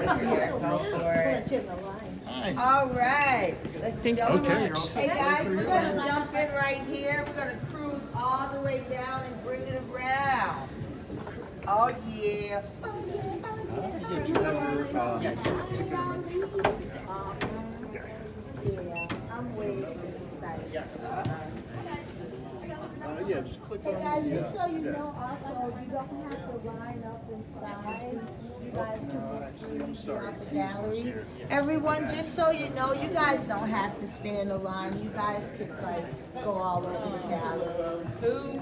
Go for it. All right. Let's Thanks so jump in. much. Hey guys, we're gonna jump in right here. We're gonna cruise all the way down and bring it around. Oh yeah. Yeah, I'm way excited. Yeah, just click Hey on guys, just so you know, also, you don't have to line up inside. You guys can look freely throughout the gallery. Everyone, just so you know, you guys don't have to stay in the line. You guys could like go all over the gallery.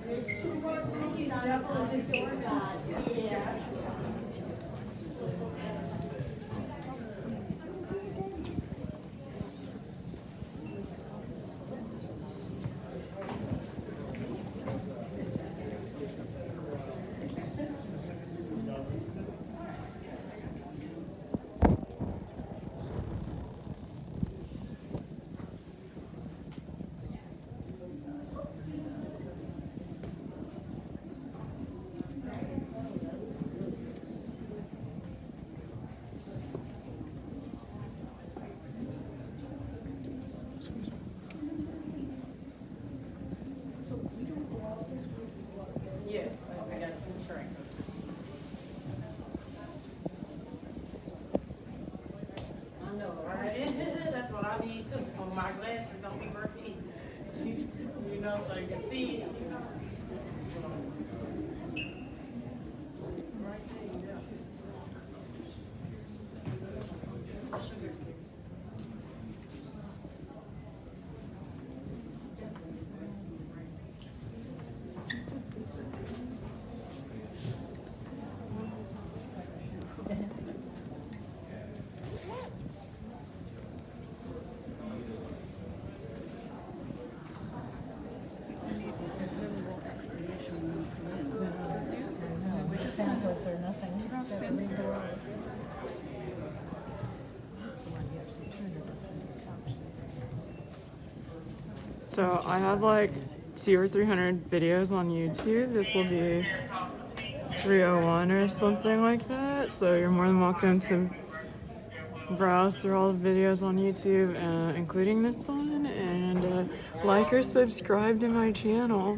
There's two more rooms on this side. Yeah. Yes, I got some track. I know, right? That's what I need too. On my glasses don't be working. You know, so you can see it. Right there, yeah. Pamphlets or nothing. So I have like 200 or 300 videos on YouTube. This will be 301 or something like that. So you're more than welcome to browse through all the videos on YouTube, including this one, and like or subscribe to my channel.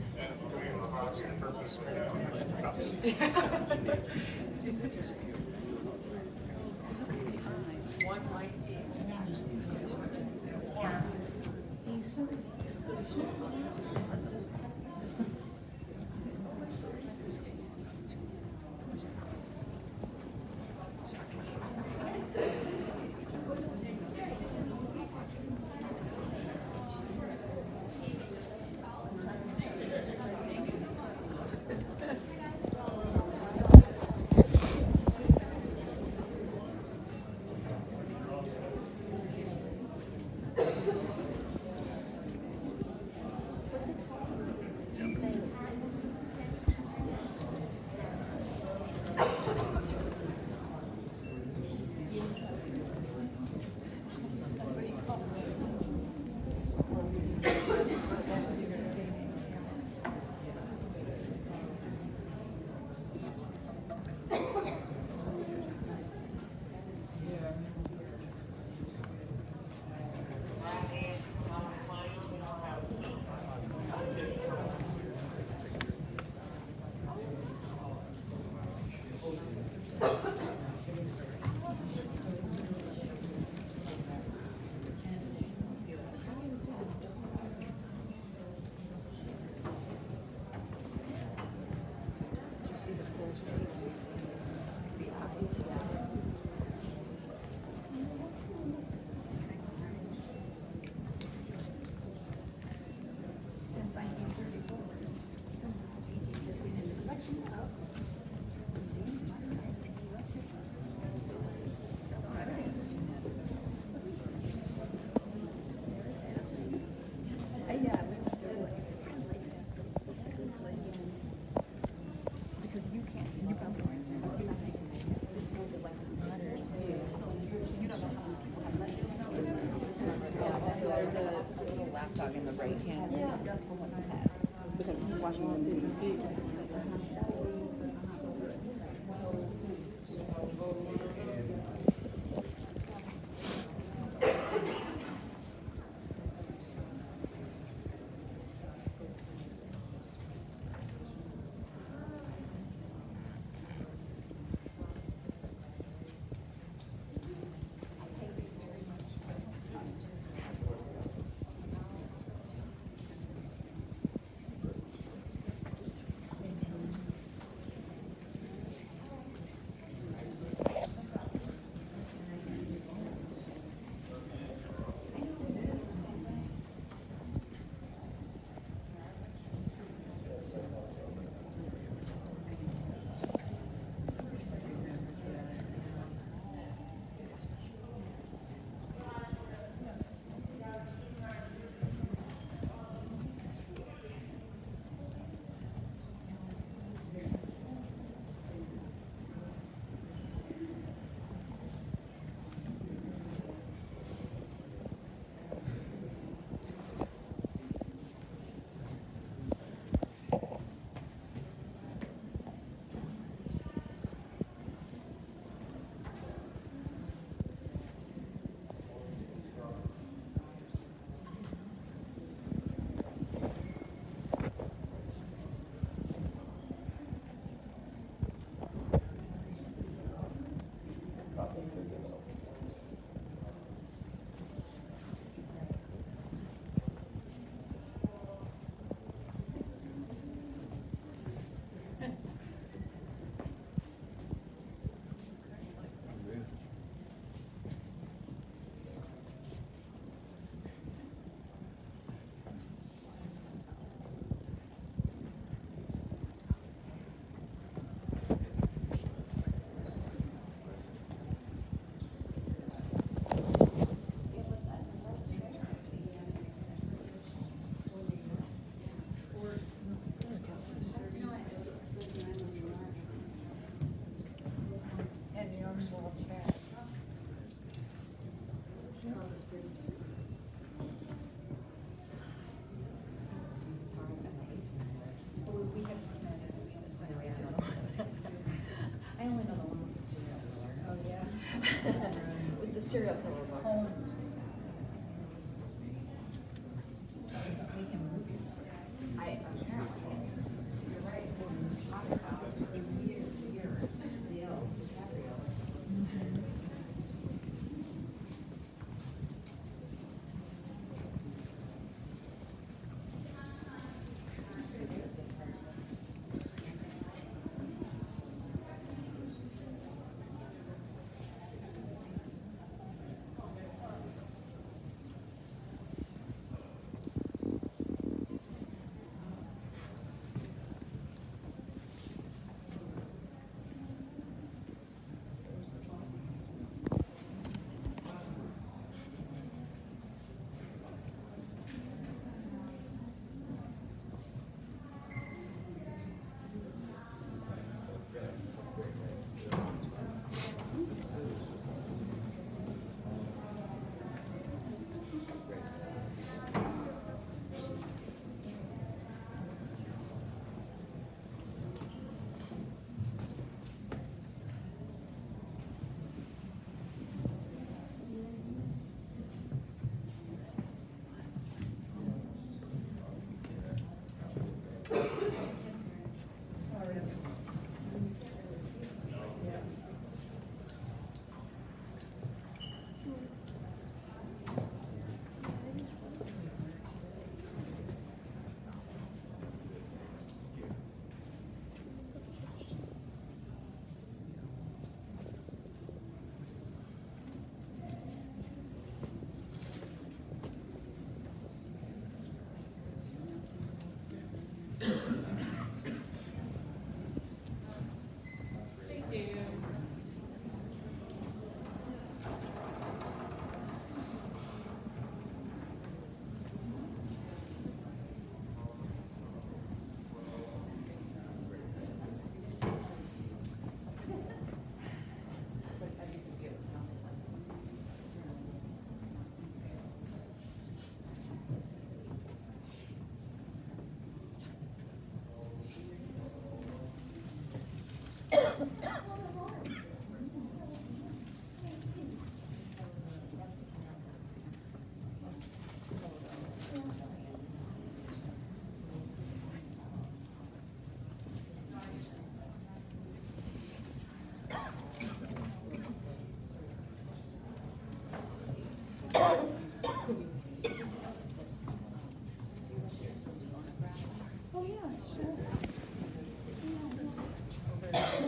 serial killer Holmes.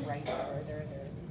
Right further, there's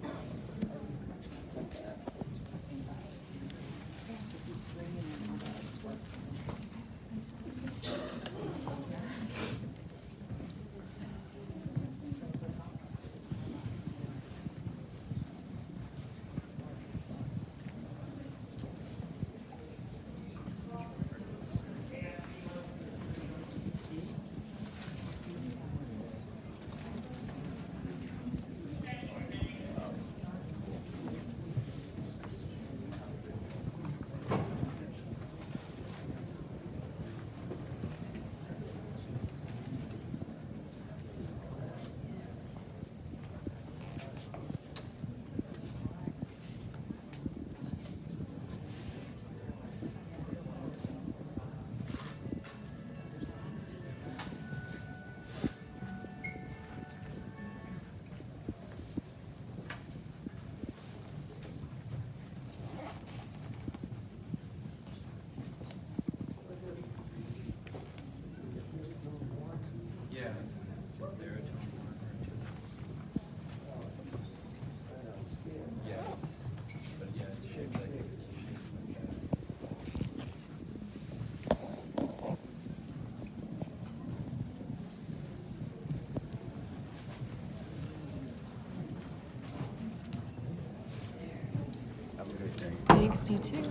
Thanks, you too.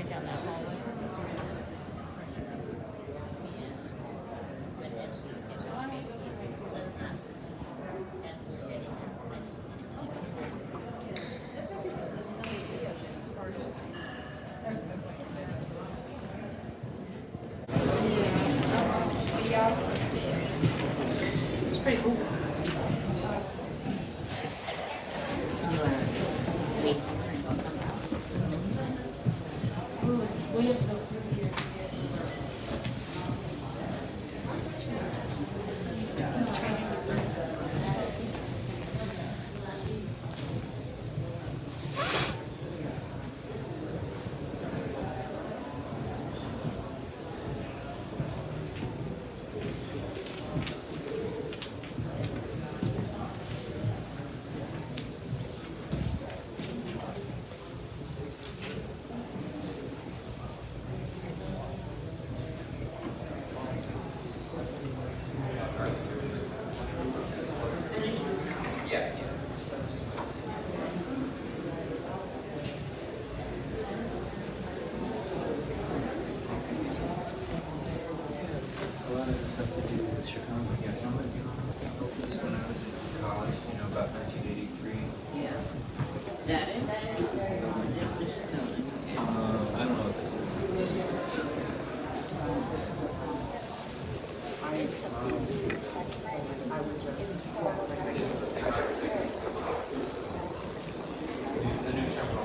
down that hallway. It's pretty cool. A lot of this has to do with Chicago. Yeah, I might be on this when I was in college, about 1983. Yeah. That is. This is the one that was coming. I don't know what this is. The new terminal.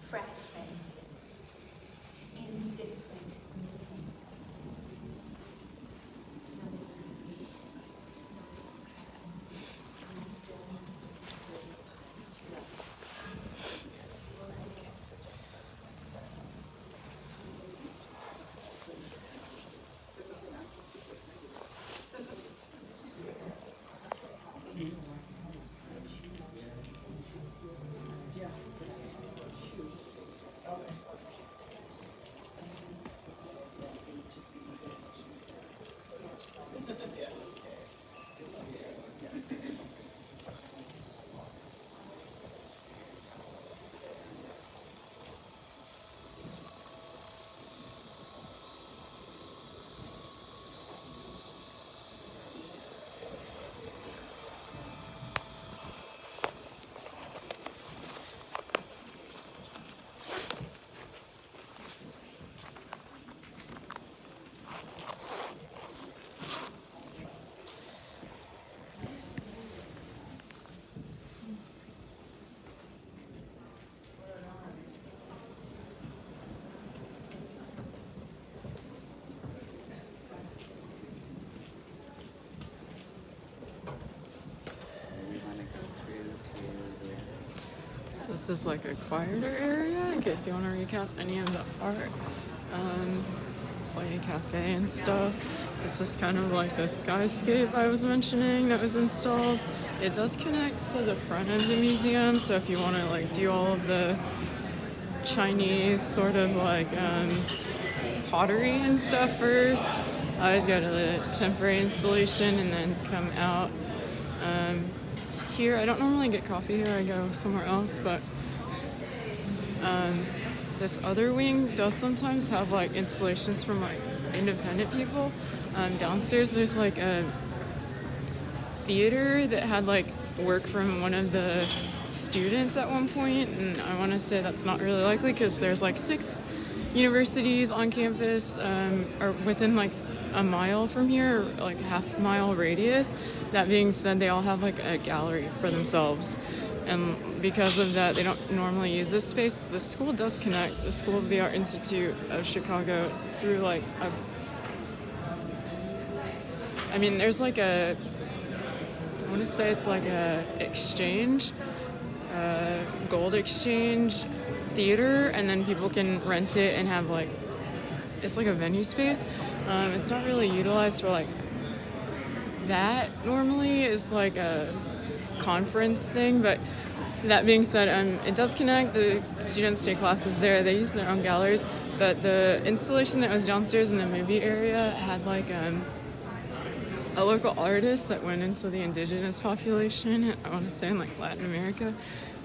fragment, indifferent. So this is like a quieter area in case you want to recap any of the art. It's like a cafe and stuff. This is kind of like the skyscape I was mentioning that was installed. It does connect to the front of the museum, so if you want to like do all of the Chinese sort of like pottery and stuff first, I always go to the temporary installation and then come out. Here, I don't normally get coffee here, I go somewhere else, but this other wing does sometimes have like installations from like independent people. Downstairs there's like a theater that had like work from one of the students at one point, and I want to say that's not really likely because there's like 6 universities on campus or within like a mile from here, like half-mile radius. That being said, they all have like a gallery for themselves, and because of that, they don't normally use this space. The school does connect the School of the Art Institute of Chicago through like there's like I want to say it's like a exchange, gold exchange theater, and then people can rent it and have like, it's like a venue space. It's not really utilized for like that normally. Is like a conference thing, but that being said, it does connect. The students take classes there. They use their own galleries, but the installation that was downstairs in the movie area had like a local artist that went into the indigenous population, I want to say in like Latin America,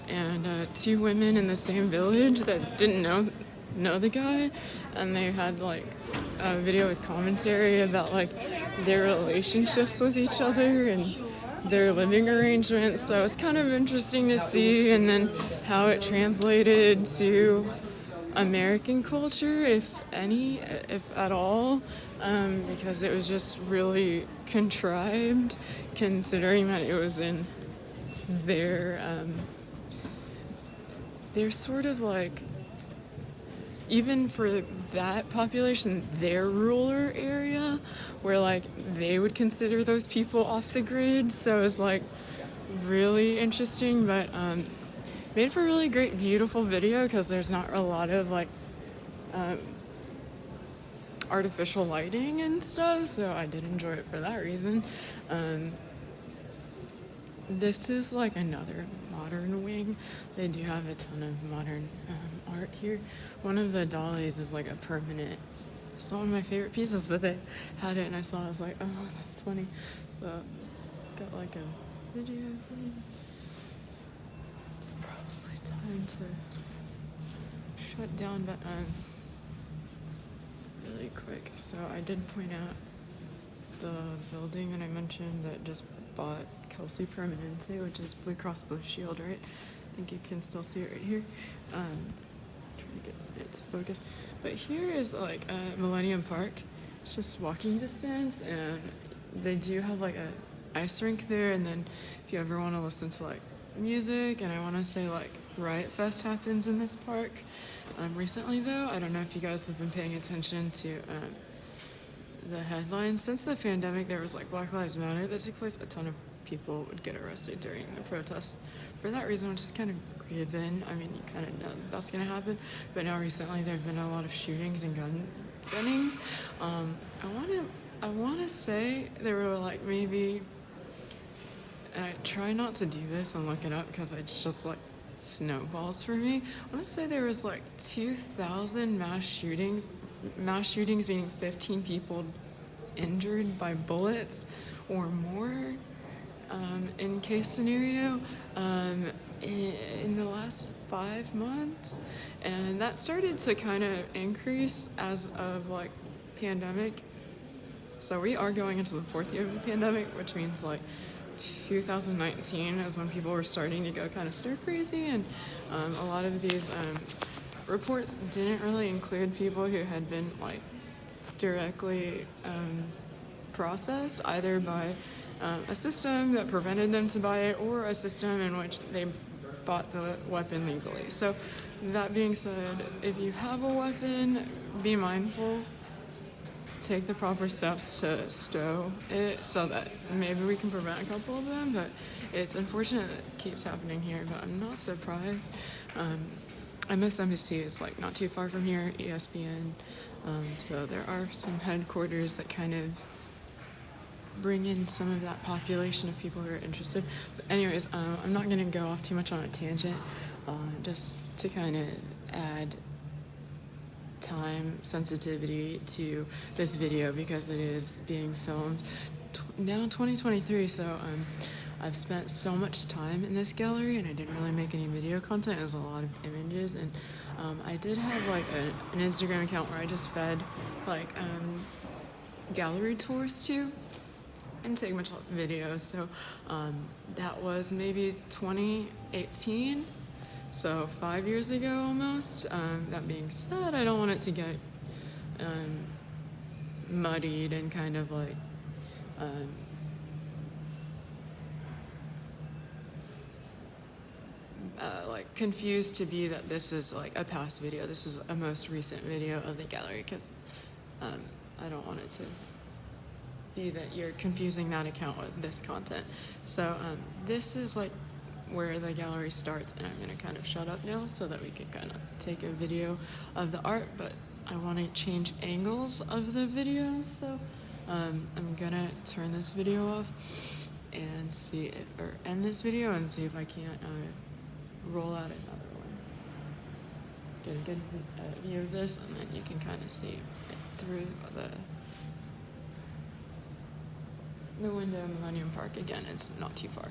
and 2 women in the same village that didn't know the guy, and they had like a video with commentary about like their relationships with each other and their living arrangements. So it's kind of interesting to see, and then how it translated to American culture, if any, if at all, because it was just really contrived, considering that it was in their sort of like, even for that population, their rural area, where like they would consider those people off the grid. So it was like really interesting, but made for a really great, beautiful video because there's not a lot of like artificial lighting and stuff. So I did enjoy it for that reason. This is like another modern wing. They do have a ton of modern art here. One of the dollies is like a permanent. It's not one of my favorite pieces, but they had it and I saw it. I was like, oh, that's funny. So got like a video for you. It's probably time to shut down, but really quick. So I did point out the building that I mentioned that just bought Kelsey Permanente, which is Blue Cross Blue Shield, right? I think you can still see it right here. Trying to get it to focus. But here is like Millennium Park. It's just walking distance, and they do have like a ice rink there. And then if you ever want to listen to like music, and I want to say like Riot Fest happens in this park. Recently, though, I don't know if you guys have been paying attention to the headlines. Since the pandemic, there was like Black Lives Matter that took place. A ton of people would get arrested during the protests for that reason, which is kind of given. I mean, you kind of know that that's going to happen. But now recently, there have been a lot of shootings and gunnings. I want to say there were like maybe, and I try not to do this and look it up because it's just like snowballs for me. I want to say there was like 2,000 mass shootings meaning 15 people injured by bullets or more in case scenario in the last 5 months, and that started to kind of increase as of like pandemic. So we are going into the 4th year of the pandemic, which means like 2019 is when people were starting to go kind of stir crazy, and a lot of these reports didn't really include people who had been like directly processed either by a system that prevented them to buy it or a system in which they bought the weapon legally. So that being said, if you have a weapon, be mindful. Take the proper steps to stow it so that maybe we can prevent a couple of them, but it's unfortunate that it keeps happening here, but I'm not surprised. MSNBC is like not too far from here, ESPN, so there are some headquarters that kind of bring in some of that population of people who are interested. But anyways, I'm not going to go off too much on a tangent, just to kind of add time sensitivity to this video because it is being filmed now in 2023, so I've spent so much time in this gallery and I didn't really make any video content. It was a lot of images, and I did have like an Instagram account where I just fed like gallery tours to and take much videos, so that was maybe 2018. So 5 years ago almost. That being said, I don't want it to get muddied and kind of like confused to be that this is like a past video. This is a most recent video of the gallery because I don't want it to be that you're confusing that account with this content. So this is like where the gallery starts, and I'm going to kind of shut up now so that we can kind of take a video of the art, but I want to change angles of the video, so I'm going to turn this video off and see it, or end this video and see if I can't roll out another one. Get a good view of this, and then you can kind of see it through the window of Millennium Park. Again, it's not too far.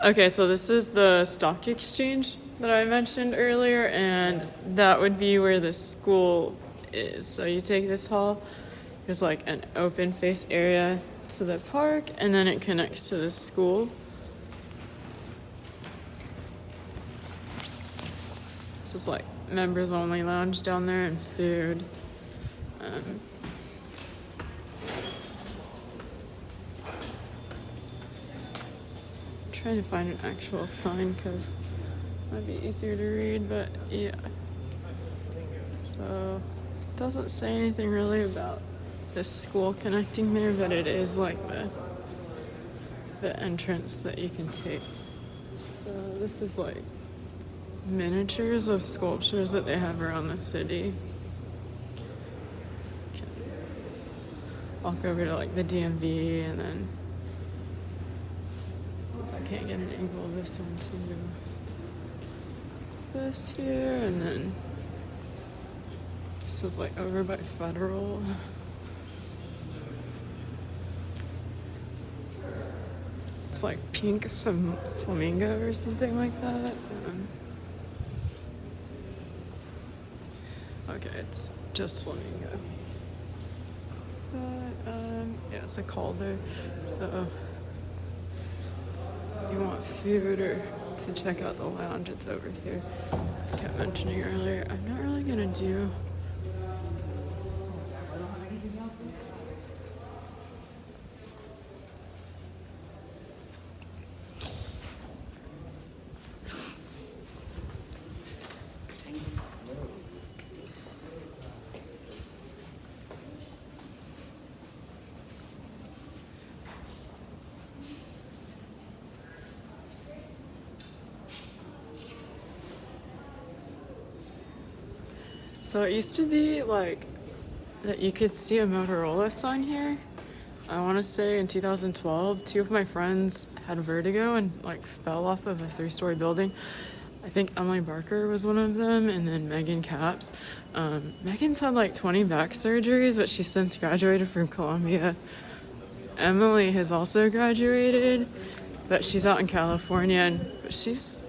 Okay, so this is the stock exchange that I mentioned earlier, and that would be where the school is. So you take this hall, there's like an open face area to the park, and then it connects to the school. This is like members only lounge down there and food. Trying to find an actual sign because it might be easier to read, but yeah. So it doesn't say anything really about this school connecting there, but it is like the entrance that you can take. So this is like miniatures of sculptures that they have around the city. Walk over to like the DMV and then see if I can't get an angle of this one too. This here, and then this is like over by Federal. It's like pink flamingo or something like that. Okay, it's just flamingo. But yeah, it's a Calder. So if you want food or to check out the lounge, it's over here. I kept mentioning earlier. I'm not really gonna do. So it used to be like that you could see a Motorola sign here. I want to say in 2012, two of my friends had vertigo and like fell off of a 3-story building. I think Emily Barker was one of them, and then Megan Capps. Megan's had like 20 back surgeries, but she's since graduated from Columbia. Emily has also graduated, but she's out in California, and she's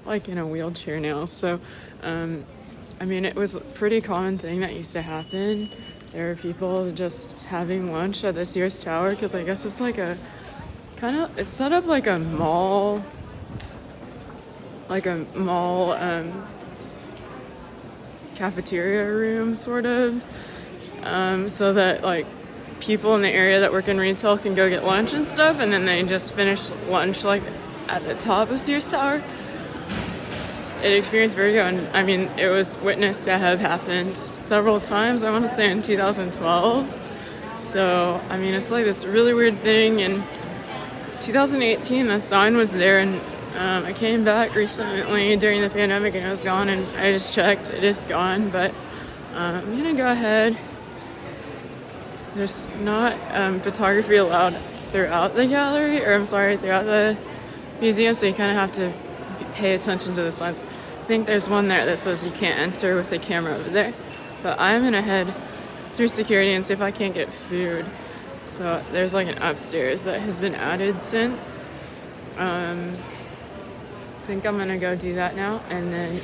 like in a wheelchair now. So, I mean, it was a pretty common thing that used to happen. There were people just having lunch at the Sears Tower, because I guess it's like a it's set up like a mall, cafeteria room, sort of, so that like people in the area that work in retail can go get lunch and stuff, and then they just finish lunch like at the top of Sears Tower. It experienced vertigo, and I mean, it was witnessed to have happened several times. I want to say in 2012. So, I mean, it's like this really weird thing. In 2018, the sign was there, and I came back recently during the pandemic, and it was gone, and I just checked. It is gone, but I'm gonna go ahead. There's not photography allowed throughout the gallery, or I'm sorry, throughout the museum, so you kind of have to pay attention to the signs. I think there's one there that says you can't enter with the camera over there, but I'm gonna head through security and see if I can't get food. So there's like an upstairs that has been added since. I think I'm gonna go do that now, and then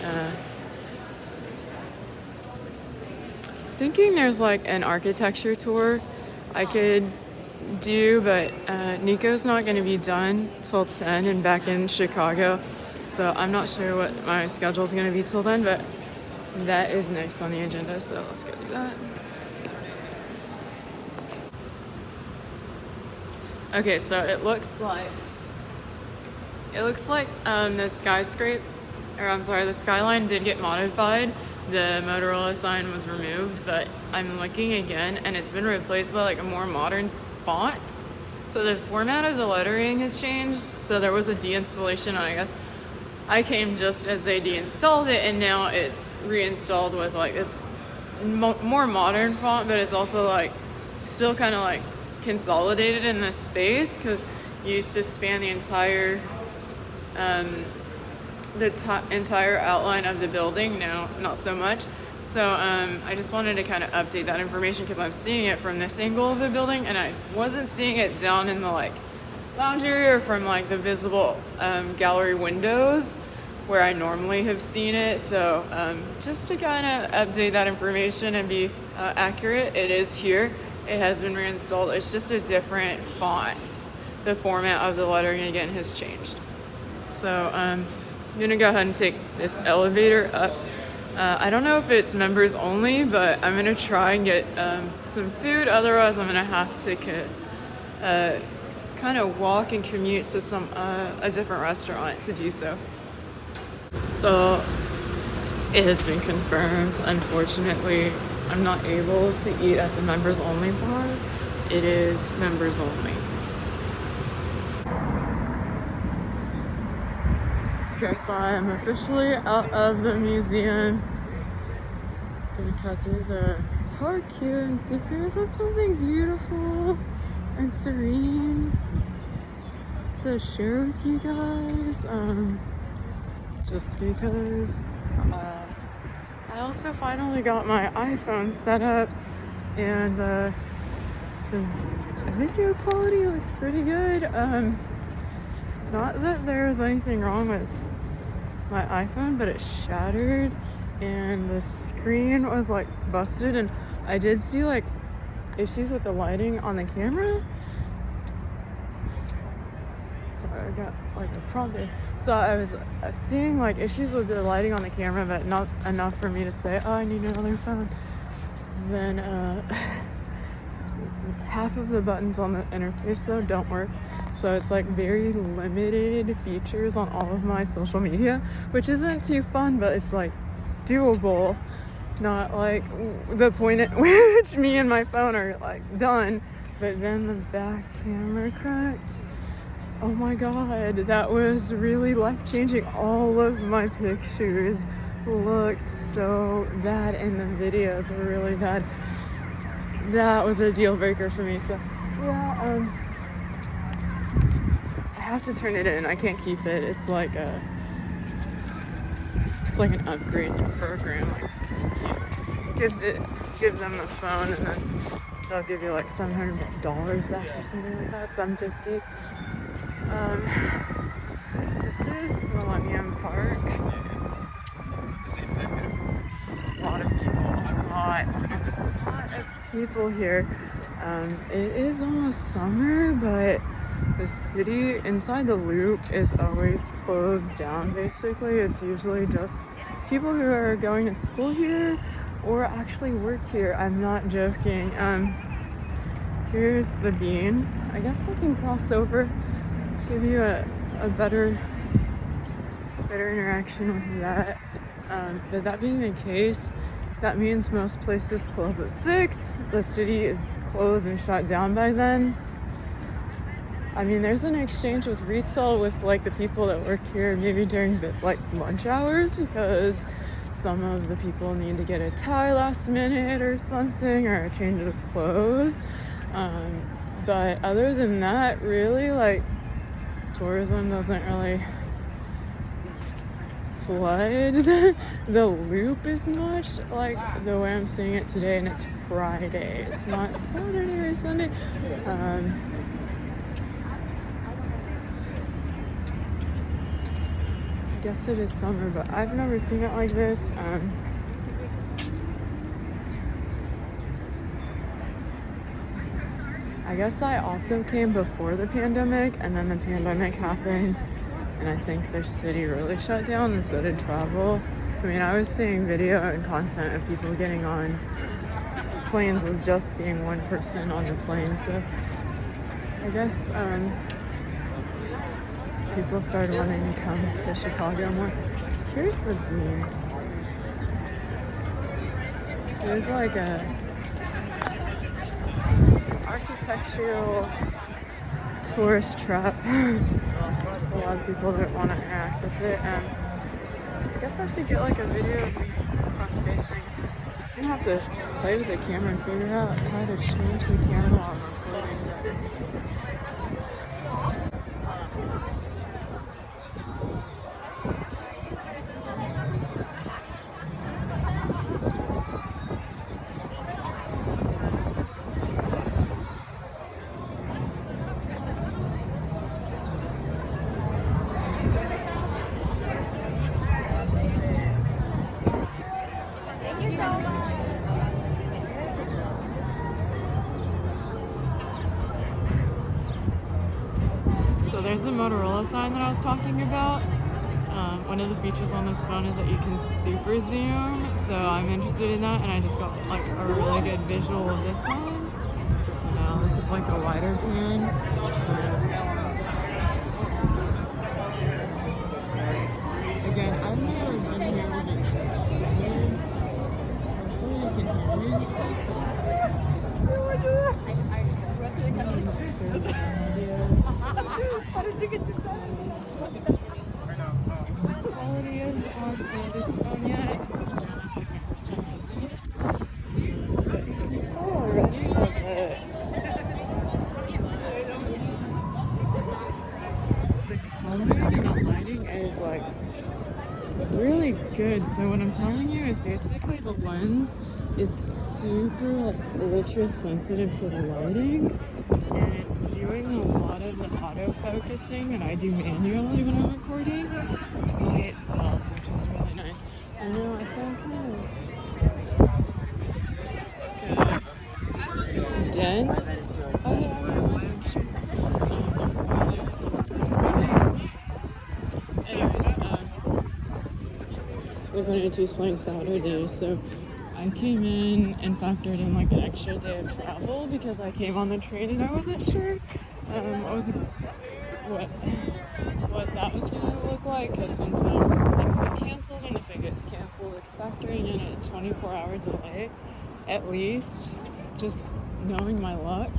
thinking there's like an architecture tour I could do, but Nico's not gonna be done till 10 and back in Chicago. So I'm not sure what my schedule is going to be till then, but that is next on the agenda, so let's go do that. Okay, so it looks like the the skyline did get modified. The Motorola sign was removed, but I'm looking again, and it's been replaced by like a more modern font. So the format of the lettering has changed. So there was a deinstallation, I guess. I came just as they deinstalled it, and now it's reinstalled with like this more modern font, but it's also like still kind of like consolidated in this space, because you used to span the entire entire outline of the building. Now not so much. So I just wanted to kind of update that information, because I'm seeing it from this angle of the building, and I wasn't seing it down in the like lounge area or from like the visible gallery windows where I normally have seen it. So just to kind of update that information and be accurate, it is here. It has been reinstalled. It's just a different font. The format of the lettering again has changed. So I'm gonna go ahead and take this elevator up. I don't know if it's members only, but I'm gonna try and get some food. Otherwise, I'm gonna have to kind of walk and commute to a different restaurant to do so. So it has been confirmed. Unfortunately, I'm not able to eat at the members only bar. It is members only. Okay, so I am officially out of the museum. Gonna cut through the park here and see if there's something beautiful and serene to share with you guys. Just because I also finally got my iPhone set up, and the video quality looks pretty good. Not that there's anything wrong with my iPhone, but it shattered and the screen was like busted, and I did see like issues with the lighting on the camera. So I got like a problem there. So I was seeing like issues with the lighting on the camera, but not enough for me to say, oh, I need another phone. Then half of the buttons on the interface though don't work. So it's like very limited features on all of my social media, which isn't too fun, but it's like doable. Not like the point at which me and my phone are like done. But then the back camera cracked. Oh my god, that was really life-changing. All of my pictures looked so bad and the videos were really bad. That was a deal breaker for me. So yeah, I have to turn it in. I can't keep it. It's like an upgrade program. Give them the phone and then they'll give you like $700 back or something like that. $750. This is Millennium Park. There's a lot of people here. It is almost summer, but the city inside the loop is always closed down. Basically, it's usually just people who are going to school here or actually work here. I'm not joking. Here's the Bean. I guess I can cross over, give you a better interaction with that. But that being the case, that means most places close at 6. The city is closed and shut down by then. I mean, there's an exchange with retail with like the people that work here maybe during like lunch hours, because some of the people need to get a tie last minute or something, or a change of clothes. But other than that, really, like, tourism doesn't really flood the loop as much, like the way I'm seeing it today, and it's Friday. It's not Saturday or Sunday. I guess it is summer, but I've never seen it like this. I guess I also came before the pandemic, and then the pandemic happened, and I think the city really shut down, and so did travel. I mean, I was seeing video and content of people getting on planes with just being one person on the plane, so I guess people started wanting to come to Chicago more. Here's the Bean. There's like a architectural tourist trap. There's a lot of people that want to interact with it, and I guess I should get like a video of me front facing. I'm gonna have to play with the camera and figure out how to change the camera while I'm recording. So there's the Motorola sign that I was talking about. One of the features on this phone is that you can super zoom, so I'm interested in that, and I just got like a really good visual of this one. So now this is like a wider pan. Again, I've never been here when it's this cold. Hopefully you can hear me and stuff. How did you get this out? Quality is on this phone yet. It's like my first time using it. But you can tell already from the color and the lighting is like really good. So what I'm telling you is basically the lens is super like ultra sensitive to the lighting, and it's doing a lot of the auto focusing that I do manually when I'm recording by itself, which is really nice. I know I sound kind of dense. Oh yeah, there's probably. Anyways, we're going to playing Saturday, so I came in and factored in like an extra day of travel because I came on the train and I wasn't sure what that was gonna look like, because sometimes things get canceled, and if it gets canceled, it's factoring in a 24-hour delay at least, just knowing my luck.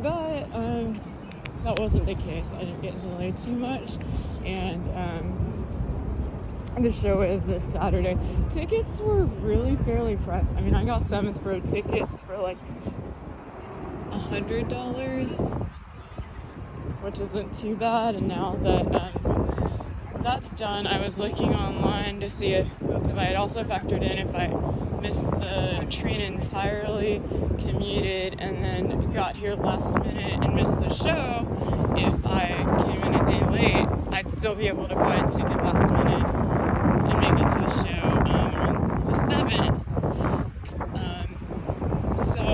But that wasn't the case. I didn't get delayed too much, and the show is this Saturday. Tickets were really fairly priced. I mean, I got 7th row tickets for like $100, which isn't too bad. And now that that's done, I was looking online to see if, because I had also factored in if I missed the train entirely, commuted, and then got here last minute and missed the show, if I came in a day late, I'd still be able to buy a ticket last minute and make it to the show on the 7th. So I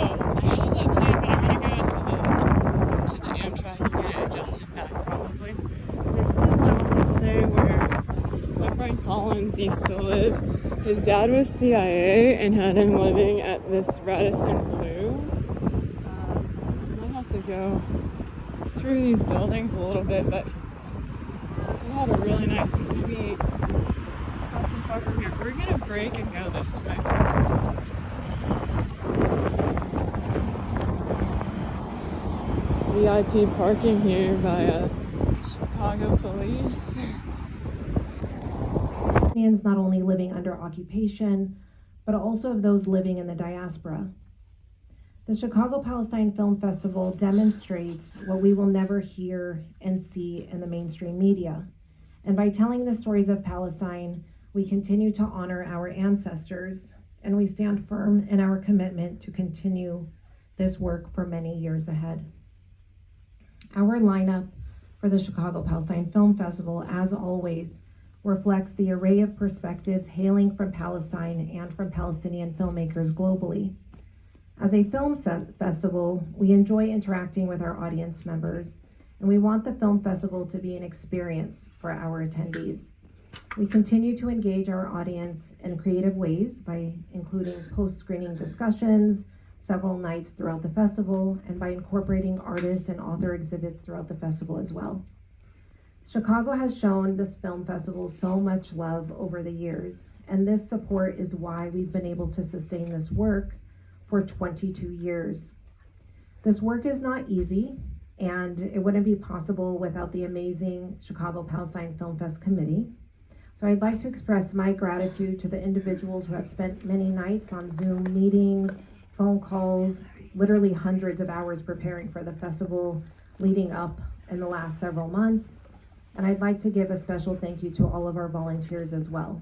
have that plan, but I'm gonna go to the Amtrak and get it adjusted back probably. This is, I want to say, where my friend Collins used to live. His dad was CIA and had him living at this Radisson Blu. I might have to go through these buildings a little bit, but we had a really nice suite. Not too far from here. We're gonna break and go this way. VIP parking here by Chicago police. Palestinians not only living under occupation, but also of those living in the diaspora. The Chicago Palestine Film Festival demonstrates what we will never hear and see in the mainstream media. And by telling the stories of Palestine, we continue to honor our ancestors, and we stand firm in our commitment to continue this work for many years ahead. Our lineup for the Chicago Palestine Film Festival, as always, reflects the array of perspectives hailing from Palestine and from Palestinian filmmakers globally. As a film festival, we enjoy interacting with our audience members, and we want the film festival to be an experience for our attendees. We continue to engage our audience in creative ways by including post-screening discussions, several nights throughout the festival, and by incorporating artist and author exhibits throughout the festival as well. Chicago has shown this film festival so much love over the years, and this support is why we've been able to sustain this work for 22 years. This work is not easy, and it wouldn't be possible without the amazing Chicago Palestine Film Fest committee. So I'd like to express my gratitude to the individuals who have spent many nights on Zoom meetings, phone calls, literally hundreds of hours preparing for the festival leading up in the last several months. And I'd like to give a special thank you to all of our volunteers as well.